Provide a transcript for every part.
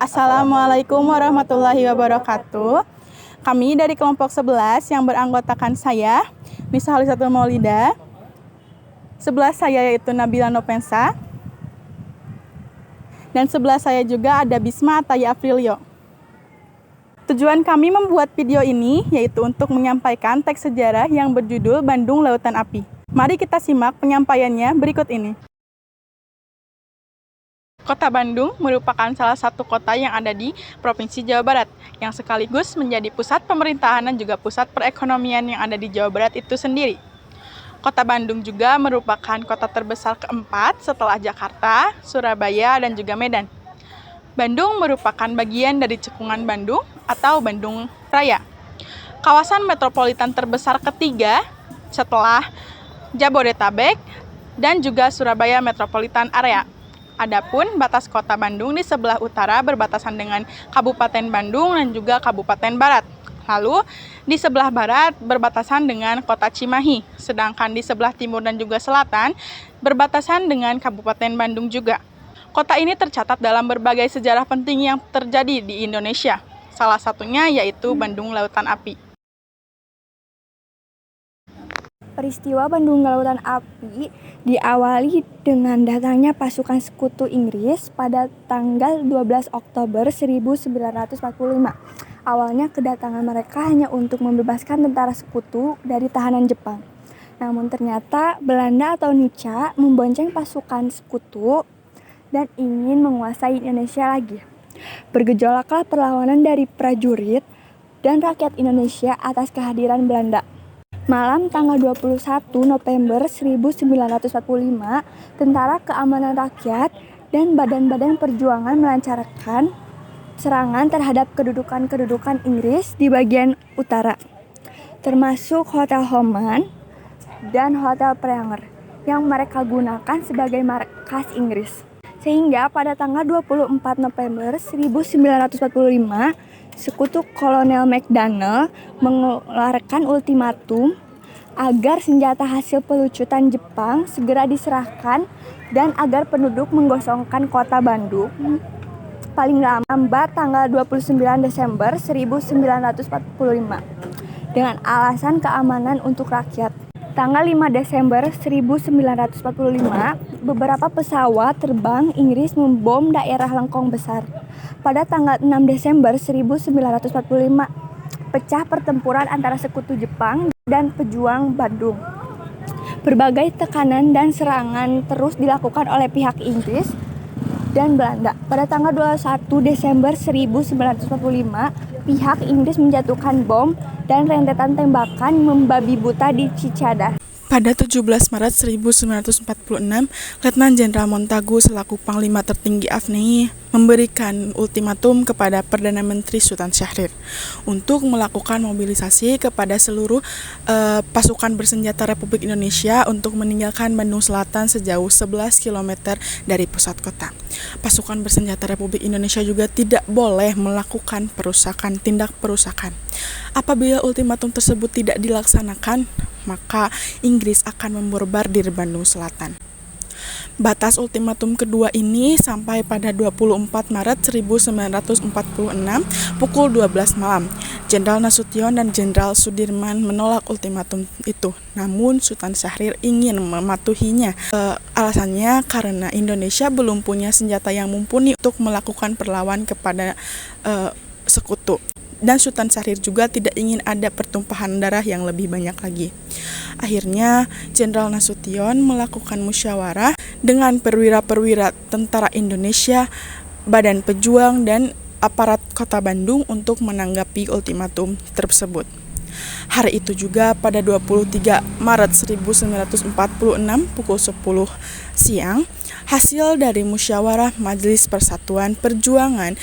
Assalamualaikum warahmatullahi wabarakatuh. Kami dari kelompok 11 yang beranggotakan saya, Nisa Halisatul Maulida. Sebelah saya yaitu Nabila Nopensa. Dan sebelah saya juga ada Bisma Ataya Aprilio. Tujuan kami membuat video ini yaitu untuk menyampaikan teks sejarah yang berjudul Bandung Lautan Api. Mari kita simak penyampaiannya berikut ini. Kota Bandung merupakan salah satu kota yang ada di Provinsi Jawa Barat, yang sekaligus menjadi pusat pemerintahan dan juga pusat perekonomian yang ada di Jawa Barat itu sendiri. Kota Bandung juga merupakan kota terbesar keempat setelah Jakarta, Surabaya, dan juga Medan. Bandung merupakan bagian dari Cekungan Bandung atau Bandung Raya. Kawasan metropolitan terbesar ketiga setelah Jabodetabek dan juga Surabaya Metropolitan Area. Adapun batas kota Bandung di sebelah utara berbatasan dengan Kabupaten Bandung dan juga Kabupaten Barat. Lalu di sebelah barat berbatasan dengan kota Cimahi, sedangkan di sebelah timur dan juga selatan berbatasan dengan Kabupaten Bandung juga. Kota ini tercatat dalam berbagai sejarah penting yang terjadi di Indonesia. Salah satunya yaitu Bandung Lautan Api. Peristiwa Bandung Lautan Api diawali dengan datangnya pasukan sekutu Inggris pada tanggal 12 Oktober 1945. Awalnya kedatangan mereka hanya untuk membebaskan tentara sekutu dari tahanan Jepang. Namun ternyata Belanda atau Nica membonceng pasukan sekutu dan ingin menguasai Indonesia lagi. Bergejolaklah perlawanan dari prajurit dan rakyat Indonesia atas kehadiran Belanda. Malam tanggal 21 November 1945, Tentara Keamanan Rakyat dan badan-badan perjuangan melancarkan serangan terhadap kedudukan-kedudukan Inggris di bagian utara, termasuk Hotel Homan dan Hotel Preanger yang mereka gunakan sebagai markas Inggris. Sehingga pada tanggal 24 November 1945, Sekutu Kolonel McDonnell mengeluarkan ultimatum agar senjata hasil pelucutan Jepang segera diserahkan dan agar penduduk menggosongkan kota Bandung paling lambat tanggal 29 Desember 1945 dengan alasan keamanan untuk rakyat. Tanggal 5 Desember 1945, beberapa pesawat terbang Inggris membom daerah Lengkong Besar. Pada tanggal 6 Desember 1945, pecah pertempuran antara sekutu Jepang dan pejuang Bandung. Berbagai tekanan dan serangan terus dilakukan oleh pihak Inggris dan Belanda. Pada tanggal 21 Desember 1945, pihak Inggris menjatuhkan bom dan rentetan tembakan membabi buta di Cicadas. Pada 17 Maret 1946, Letnan Jenderal Montagu selaku Panglima tertinggi AFNI memberikan ultimatum kepada Perdana Menteri Sultan Syahrir untuk melakukan mobilisasi kepada seluruh pasukan bersenjata Republik Indonesia untuk meninggalkan Bandung Selatan sejauh 11 km dari pusat kota. Pasukan bersenjata Republik Indonesia juga tidak boleh melakukan tindak perusakan. Apabila ultimatum tersebut tidak dilaksanakan, maka Inggris akan memborbardir Bandung Selatan. Batas ultimatum kedua ini sampai pada 24 Maret 1946 pukul 12 malam. Jenderal Nasution dan Jenderal Sudirman menolak ultimatum itu, namun Sultan Syahrir ingin mematuhinya. Alasannya karena Indonesia belum punya senjata yang mumpuni untuk melakukan perlawanan kepada sekutu. Dan Sultan Syahrir juga tidak ingin ada pertumpahan darah yang lebih banyak lagi. Akhirnya, Jenderal Nasution melakukan musyawarah dengan perwira-perwira tentara Indonesia, Badan Pejuang, dan aparat Kota Bandung untuk menanggapi ultimatum tersebut. Hari itu juga pada 23 Maret 1946 pukul 10 siang, hasil dari musyawarah Majelis Persatuan Perjuangan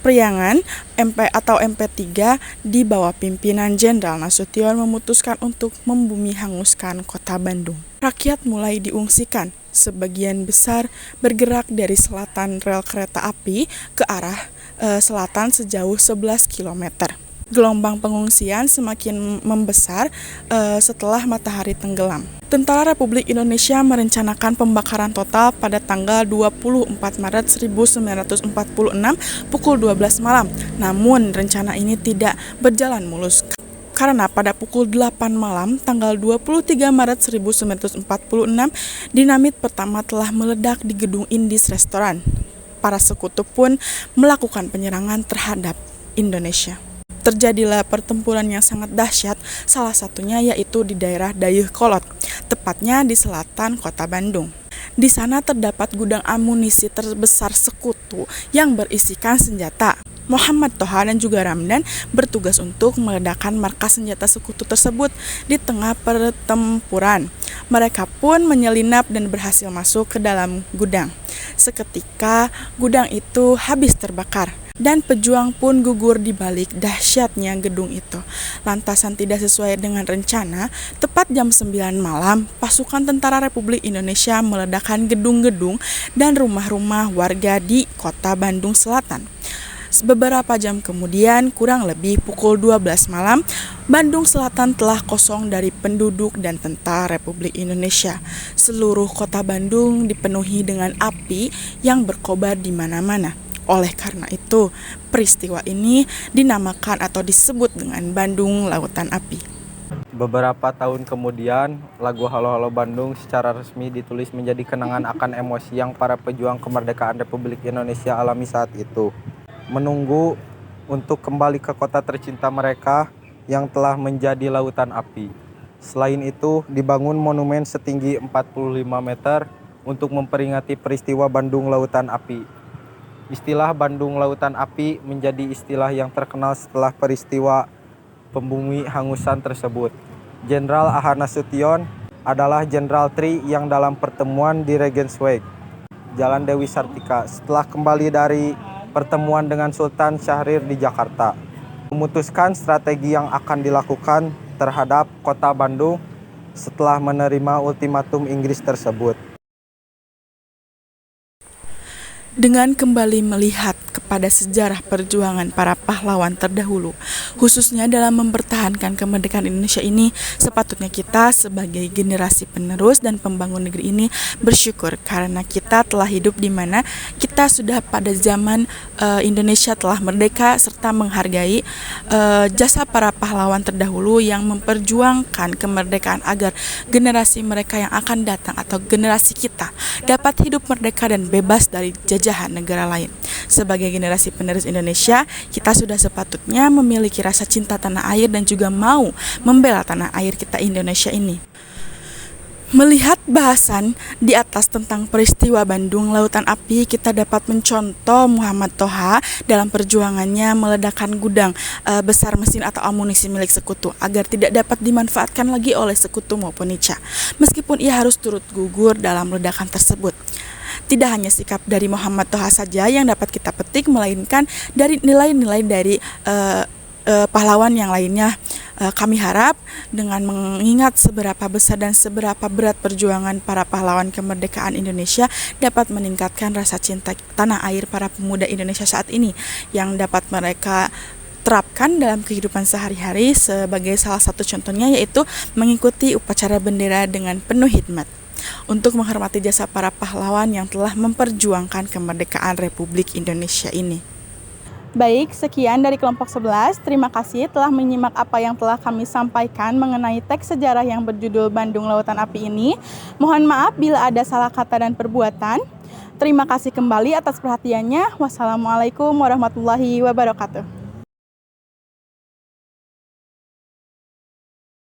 Priangan MP3 di bawah pimpinan Jenderal Nasution memutuskan untuk membumi hanguskan Kota Bandung. Rakyat mulai diungsikan. Sebagian besar bergerak dari selatan rel kereta api ke arah selatan sejauh 11 km. Gelombang pengungsian semakin membesar setelah matahari tenggelam. Tentara Republik Indonesia merencanakan pembakaran total pada tanggal 24 Maret 1946 pukul 12 malam. Namun rencana ini tidak berjalan mulus. Karena pada pukul 8 malam tanggal 23 Maret 1946, dinamit pertama telah meledak di gedung Indis Restoran. Para sekutu pun melakukan penyerangan terhadap Indonesia. Terjadilah pertempuran yang sangat dahsyat, salah satunya yaitu di daerah Dayeuhkolot, tepatnya di selatan Kota Bandung. Di sana terdapat gudang amunisi terbesar sekutu yang berisikan senjata. Muhammad Toha dan juga Ramdan bertugas untuk meledakkan markas senjata sekutu tersebut di tengah pertempuran. Mereka pun menyelinap dan berhasil masuk ke dalam gudang. Seketika gudang itu habis terbakar dan pejuang pun gugur di balik dahsyatnya gedung itu. Lantasan tidak sesuai dengan rencana, tepat jam 9 malam, pasukan Tentara Republik Indonesia meledakkan gedung-gedung dan rumah-rumah warga di Kota Bandung Selatan. Beberapa jam kemudian, kurang lebih pukul 12 malam, Bandung Selatan telah kosong dari penduduk dan tentara Republik Indonesia. Seluruh kota Bandung dipenuhi dengan api yang berkobar di mana-mana. Oleh karena itu, peristiwa ini dinamakan atau disebut dengan Bandung Lautan Api. Beberapa tahun kemudian, lagu Halo Halo Bandung secara resmi ditulis menjadi kenangan akan emosi yang para pejuang kemerdekaan Republik Indonesia alami saat itu. Menunggu untuk kembali ke kota tercinta mereka yang telah menjadi lautan api. Selain itu, dibangun monumen setinggi 45 meter untuk memperingati peristiwa Bandung Lautan Api. Istilah Bandung Lautan Api menjadi istilah yang terkenal setelah peristiwa pembumi hangusan tersebut. Jenderal A.H. Nasution adalah Jenderal Tri yang dalam pertemuan di Regensweg, Jalan Dewi Sartika, setelah kembali dari pertemuan dengan Sultan Syahrir di Jakarta, memutuskan strategi yang akan dilakukan terhadap kota Bandung setelah menerima ultimatum Inggris tersebut. Dengan kembali melihat kepada sejarah perjuangan para pahlawan terdahulu, khususnya dalam mempertahankan kemerdekaan Indonesia ini, sepatutnya kita sebagai generasi penerus dan pembangun negeri ini bersyukur karena kita telah hidup di mana kita sudah pada zaman Indonesia telah merdeka serta menghargai jasa para pahlawan terdahulu yang memperjuangkan kemerdekaan agar generasi mereka yang akan datang atau generasi kita dapat hidup merdeka dan bebas dari jajahan negara lain. Sebagai generasi penerus Indonesia, kita sudah sepatutnya memiliki rasa cinta tanah air dan juga mau membela tanah air kita Indonesia ini. Melihat bahasan di atas tentang peristiwa Bandung Lautan Api, kita dapat mencontoh Muhammad Toha dalam perjuangannya meledakkan gudang besar mesin atau amunisi milik sekutu agar tidak dapat dimanfaatkan lagi oleh sekutu maupun Nica. Meskipun ia harus turut gugur dalam ledakan tersebut. Tidak hanya sikap dari Muhammad Toha saja yang dapat kita petik, melainkan dari nilai-nilai dari pahlawan yang lainnya. Kami harap dengan mengingat seberapa besar dan seberapa berat perjuangan para pahlawan kemerdekaan Indonesia dapat meningkatkan rasa cinta tanah air para pemuda Indonesia saat ini yang dapat mereka terapkan dalam kehidupan sehari-hari. Sebagai salah satu contohnya yaitu mengikuti upacara bendera dengan penuh hikmat untuk menghormati jasa para pahlawan yang telah memperjuangkan kemerdekaan Republik Indonesia ini. Baik, sekian dari kelompok 11. Terima kasih telah menyimak apa yang telah kami sampaikan mengenai teks sejarah yang berjudul Bandung Lautan Api ini. Mohon maaf bila ada salah kata dan perbuatan. Terima kasih kembali atas perhatiannya. Wassalamualaikum warahmatullahi wabarakatuh.